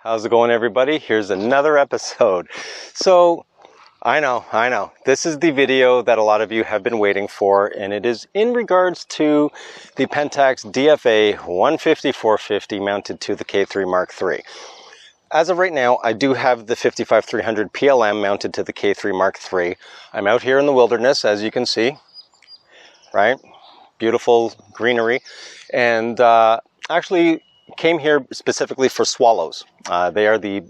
How's it going, everybody? Here's another episode. So, I know. This is the video that a lot of you have been waiting for, and it is in regards to the Pentax DFA 150/450 mounted to the K-3 Mark III. As of right now, I do have the 55-300 PLM mounted to the K-3 Mark III. I'm out here in the wilderness, as you can see, right? Beautiful greenery, and actually came here specifically for swallows. They are the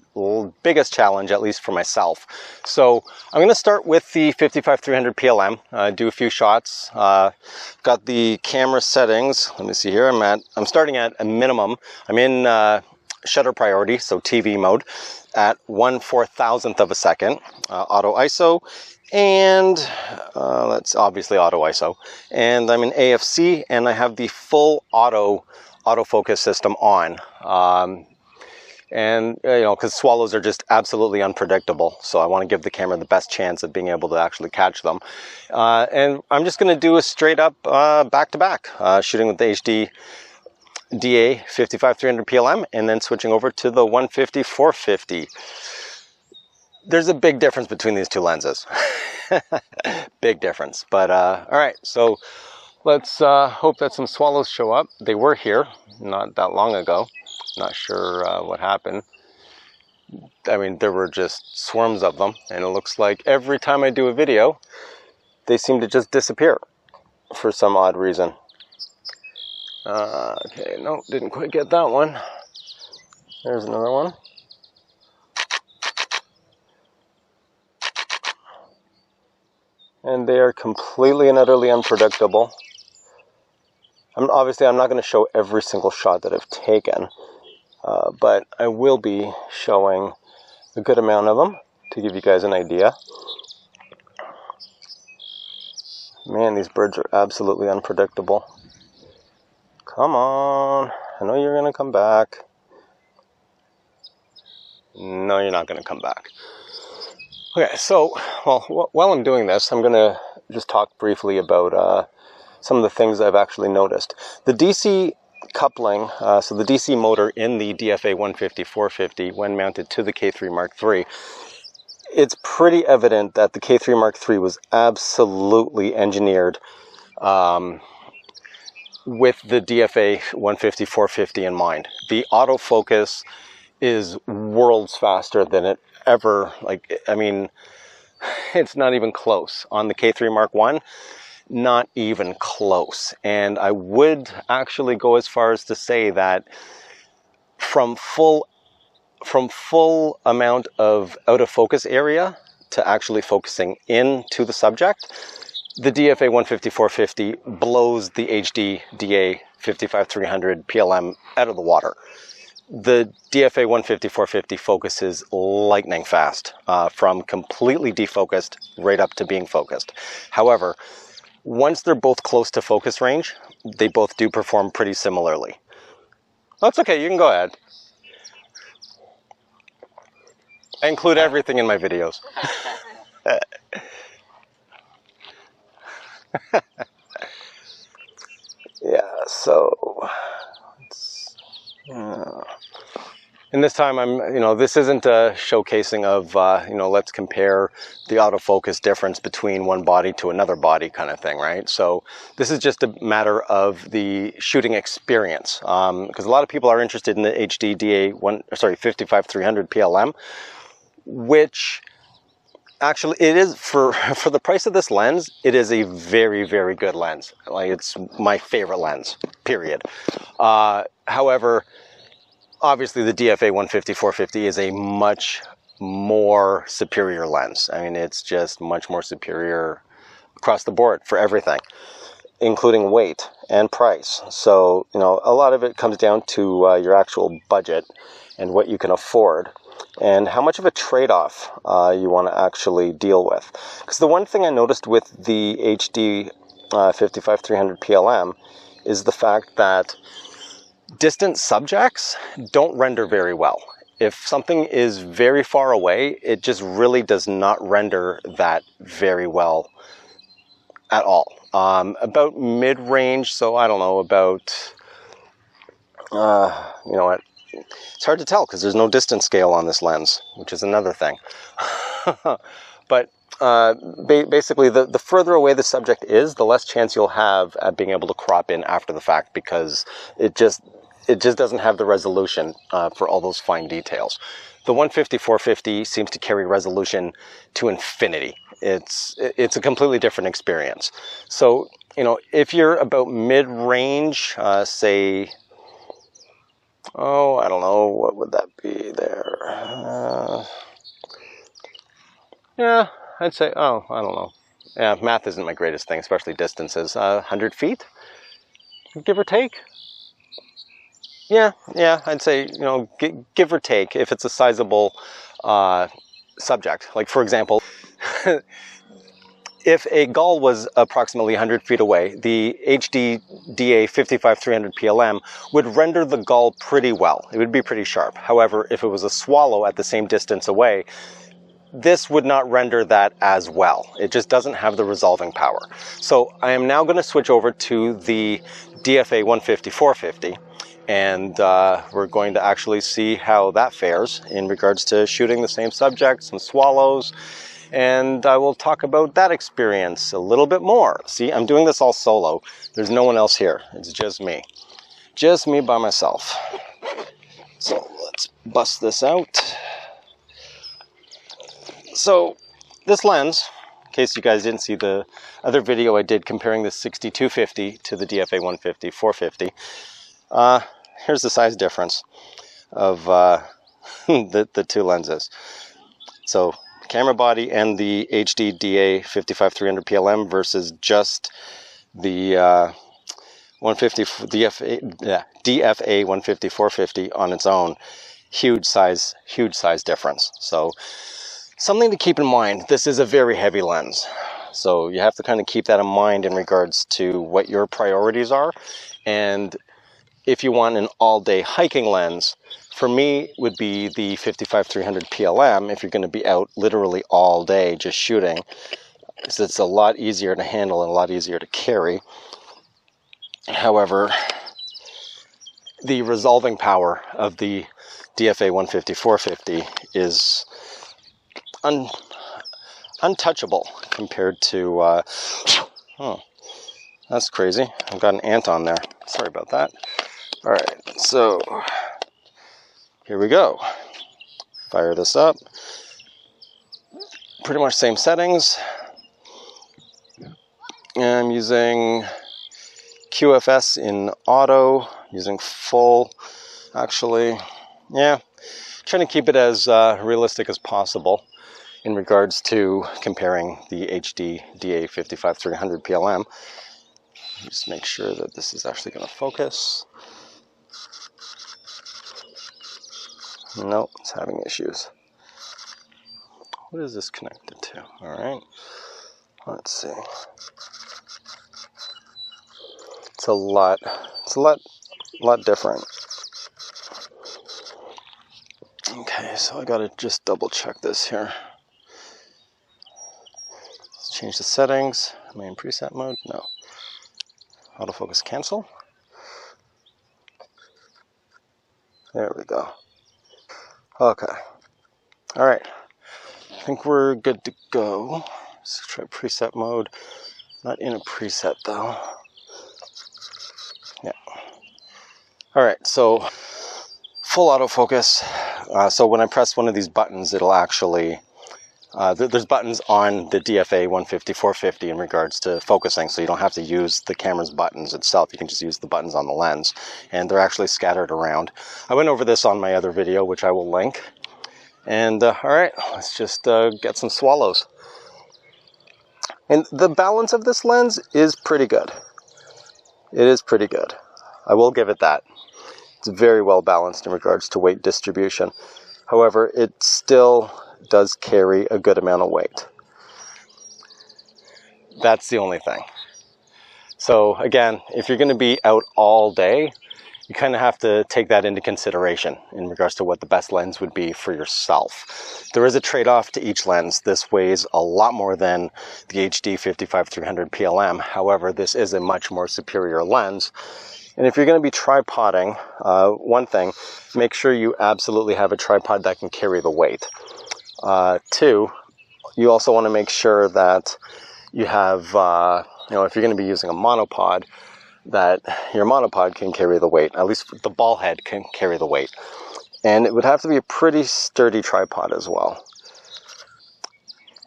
biggest challenge, at least for myself. So I'm going to start with the 55-300 PLM, do a few shots. Got the camera settings. Let me see here. I'm starting at a minimum. I'm in shutter priority, so TV mode, at 1/4000th of a second. Auto ISO, and that's obviously auto ISO. And I'm in AFC, and I have the full autofocus system on. And you know, because swallows are just absolutely unpredictable, so I want to give the camera the best chance of being able to actually catch them. And I'm just going to do a straight up back-to-back, shooting with the HD DA 55-300 PLM, and then switching over to the 150/450. There's a big difference between these two lenses. Big difference. But all right, so let's hope that some swallows show up. They were here not that long ago. Not sure what happened. I mean, there were just swarms of them, and it looks like every time I do a video, they seem to just disappear for some odd reason. Okay, no, didn't quite get that one. There's another one. And they are completely and utterly unpredictable. Obviously, I'm not going to show every single shot that I've taken, but I will be showing a good amount of them to give you guys an idea. Man, these birds are absolutely unpredictable. Come on, I know you're going to come back. No, you're not going to come back. Okay, so, well, while I'm doing this, I'm going to just talk briefly about some of the things I've actually noticed. The DC coupling, so the DC motor in the DFA 150/450, when mounted to the K-3 Mark III, it's pretty evident that the K-3 Mark III was absolutely engineered with the DFA 150/450 in mind. The autofocus is worlds faster than it ever, I mean, it's not even close. On the K-3 Mark I, not even close. And I would actually go as far as to say that from full amount of out of focus area to actually focusing into the subject, the DFA 150/450 blows the HD DA 55-300 PLM out of the water. The DFA 150/450 focuses lightning fast, from completely defocused right up to being focused. However, once they're both close to focus range, they both do perform pretty similarly. That's okay, you can go ahead. I include everything in my videos. Yeah, so and this time this isn't a showcasing of, let's compare the autofocus difference between one body to another body kind of thing, right? So this is just a matter of the shooting experience, because a lot of people are interested in the HD DA 55-300 PLM, which actually it is, for the price of this lens, it is a very, very good lens. Like, it's my favorite lens, period. However, obviously the DFA 150/450 is a much more superior lens. I mean, it's just much more superior across the board for everything, including weight and price. So, a lot of it comes down to your actual budget and what you can afford, and how much of a trade-off you want to actually deal with. Because the one thing I noticed with the HD 55-300 PLM is the fact that distant subjects don't render very well. If something is very far away, it just really does not render that very well at all. About mid-range, so I don't know, about at it's hard to tell because there's no distance scale on this lens, which is another thing. But basically, the further away the subject is, the less chance you'll have at being able to crop in after the fact, because it just doesn't have the resolution for all those fine details. The 150-450 seems to carry resolution to infinity. It's a completely different experience. So, you know, if you're about mid-range, say, oh, I don't know, what would that be there? Yeah, I'd say, oh, I don't know. Yeah, math isn't my greatest thing, especially distances. 100 feet, give or take. Yeah, I'd say, you know, give or take, if it's a sizable subject. Like, for example, if a gull was approximately 100 feet away, the HD DA 55-300 PLM would render the gull pretty well. It would be pretty sharp. However, if it was a swallow at the same distance away, this would not render that as well. It just doesn't have the resolving power. So I am now going to switch over to the DFA 150-450, and we're going to actually see how that fares in regards to shooting the same subject, some swallows, and I will talk about that experience a little bit more. See, I'm doing this all solo. There's no one else here. It's just me. Just me by myself. So let's bust this out. So this lens, in case you guys didn't see the other video I did comparing the 60-250 to the DFA 150-450, here's the size difference of the two lenses. So camera body and the HD DA 55-300 PLM versus just the 150 DFA 150-450 on its own. Huge size difference. So something to keep in mind, this is a very heavy lens. So you have to kind of keep that in mind in regards to what your priorities are. And if you want an all-day hiking lens, for me would be the 55-300 PLM if you're going to be out literally all day just shooting, because it's a lot easier to handle and a lot easier to carry. However, the resolving power of the DFA 150-450 is untouchable compared to, oh, that's crazy. I've got an ant on there. Sorry about that. All right, so here we go. Fire this up. Pretty much same settings. I'm using QFS in auto, using full, actually. Yeah, trying to keep it as realistic as possible in regards to comparing the HD DA 55-300 PLM. Just make sure that this is actually going to focus. Nope, it's having issues. What is this connected to? All right, let's see. It's a lot different. Okay, so I gotta just double check this here. Let's change the settings. Am I in preset mode? No. Autofocus cancel. There we go. Okay. All right. I think we're good to go. Let's try preset mode. Not in a preset though. Yeah. All right. So full autofocus. So when I press one of these buttons, it'll actually. There's buttons on the DFA 150-450 in regards to focusing, so you don't have to use the camera's buttons itself. You can just use the buttons on the lens, and they're actually scattered around. I went over this on my other video, which I will link. And all right, let's just get some swallows. And the balance of this lens is pretty good. It is pretty good. I will give it that. It's very well balanced in regards to weight distribution. However, it still does carry a good amount of weight. That's the only thing. So again, if you're going to be out all day, you kind of have to take that into consideration in regards to what the best lens would be for yourself. There is a trade-off to each lens. This weighs a lot more than the HD 55-300 PLM. However, this is a much more superior lens And if you're going to be tripoding, one thing, make sure you absolutely have a tripod that can carry the weight. Two, you also want to make sure that you have, you know, if you're going to be using a monopod, that your monopod can carry the weight. At least the ball head can carry the weight. And it would have to be a pretty sturdy tripod as well.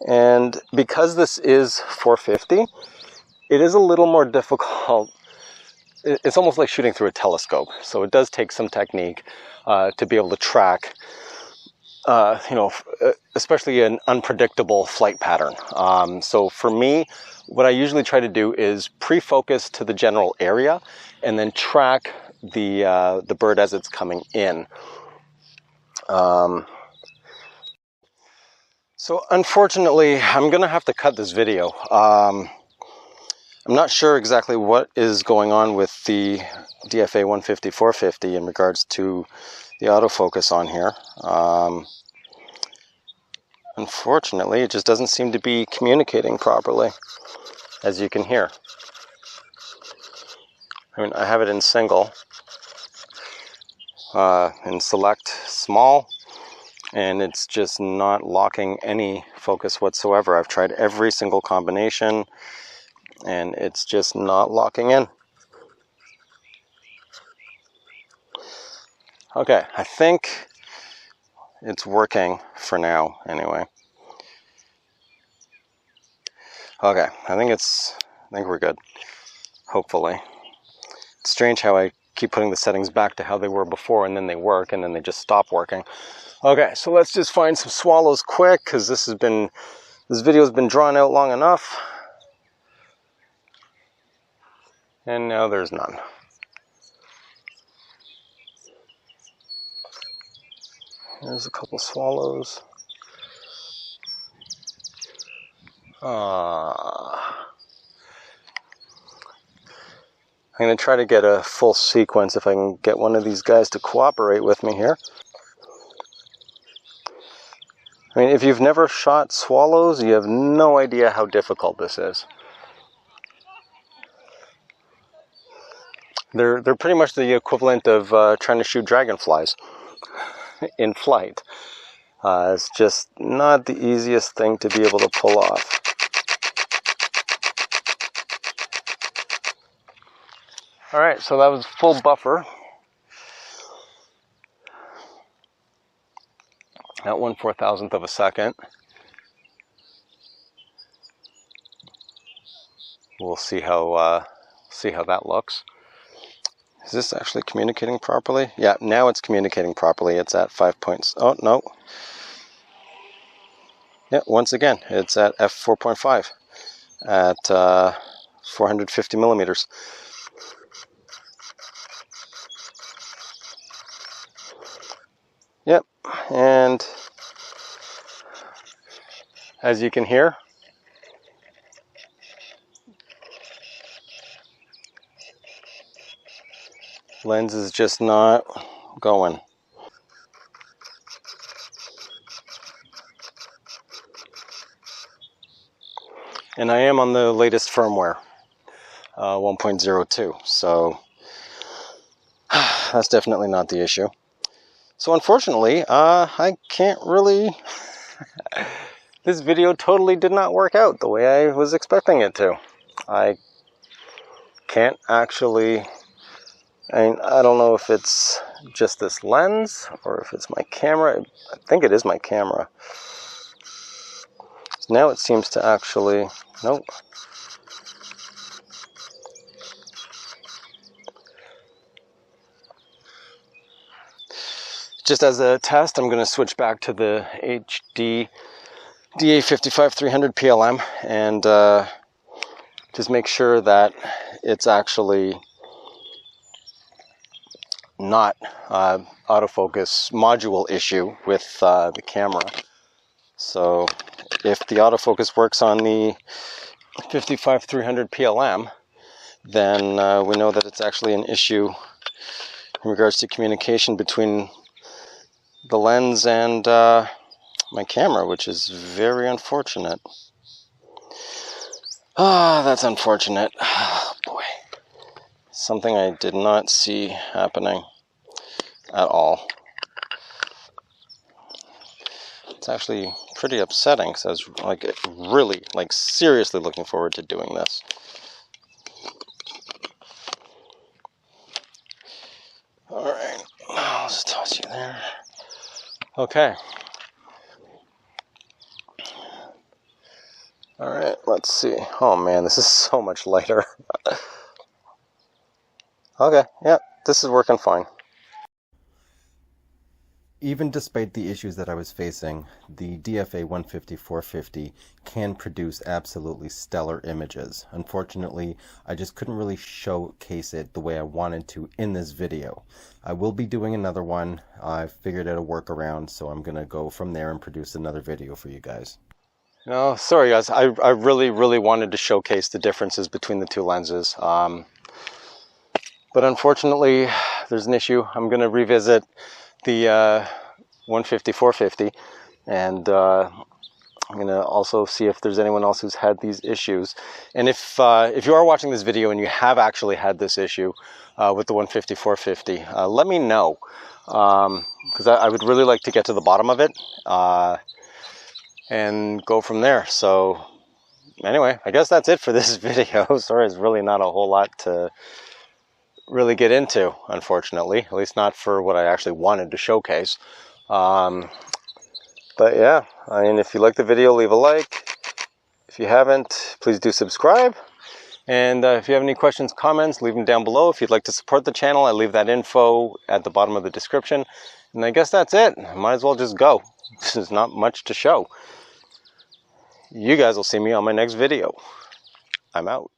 And because this is 450, it is a little more difficult. It's almost like shooting through a telescope. So it does take some technique to be able to track, you know, especially an unpredictable flight pattern. So for me, what I usually try to do is pre-focus to the general area and then track the bird as it's coming in. So unfortunately, I'm going to have to cut this video. I'm not sure exactly what is going on with the DFA 150-450 in regards to the autofocus on here. Unfortunately, it just doesn't seem to be communicating properly, as you can hear. I mean, I have it in single, in select small, and it's just not locking any focus whatsoever. I've tried every single combination, and it's just not locking in. Okay, I think it's working for now anyway. Okay, I think we're good, hopefully. It's strange how I keep putting the settings back to how they were before, and then they work, and then they just stop working. Okay, so let's just find some swallows quick, because this video's been drawn out long enough. And now there's none. There's a couple swallows. I'm going to try to get a full sequence if I can get one of these guys to cooperate with me here. I mean, if you've never shot swallows, you have no idea how difficult this is. They're pretty much the equivalent of trying to shoot dragonflies in flight. It's just not the easiest thing to be able to pull off. Alright, so that was full buffer at 1/4000th of a second. We'll see how that looks. Is this actually communicating properly? Yeah, now it's communicating properly. It's at 5 points. Oh, no. Yeah, once again, it's at f4.5 at 450 millimeters. Yep, and as you can hear, lens is just not going. And I am on the latest firmware, 1.02, so that's definitely not the issue. So unfortunately, I can't really... This video totally did not work out the way I was expecting it to. I can't actually... I don't know if it's just this lens or if it's my camera. I think it is my camera. So now it seems to actually... Nope. Just as a test, I'm going to switch back to the HD DA55-300 PLM and just make sure that it's actually not autofocus module issue with the camera. So if the autofocus works on the 55-300 PLM, then we know that it's actually an issue in regards to communication between the lens and my camera, which is very unfortunate. Ah, that's unfortunate. Oh, boy. Something I did not see happening at all. It's actually pretty upsetting because I was like really, like seriously looking forward to doing this. All right, I'll just toss you there. Okay. All right, let's see. Oh man, this is so much lighter. Okay, yeah, this is working fine. Even despite the issues that I was facing, the DFA 150-450 can produce absolutely stellar images. Unfortunately, I just couldn't really showcase it the way I wanted to in this video. I will be doing another one. I figured out a workaround, so I'm going to go from there and produce another video for you guys. No, sorry guys, I really wanted to showcase the differences between the two lenses. But unfortunately, there's an issue. I'm going to revisit the 150-450, and I'm going to also see if there's anyone else who's had these issues. And if you are watching this video and you have actually had this issue with the 150-450, let me know, because I would really like to get to the bottom of it and go from there. So anyway, I guess that's it for this video. Sorry, it's really not a whole lot to really get into, unfortunately, at least not for what I actually wanted to showcase. But yeah, I mean, if you like the video, leave a like. If you haven't, please do subscribe. And if you have any questions, comments, leave them down below. If you'd like to support the channel, I leave that info at the bottom of the description. And I guess that's it. Might as well just go. There's not much to show. You guys will see me on my next video. I'm out.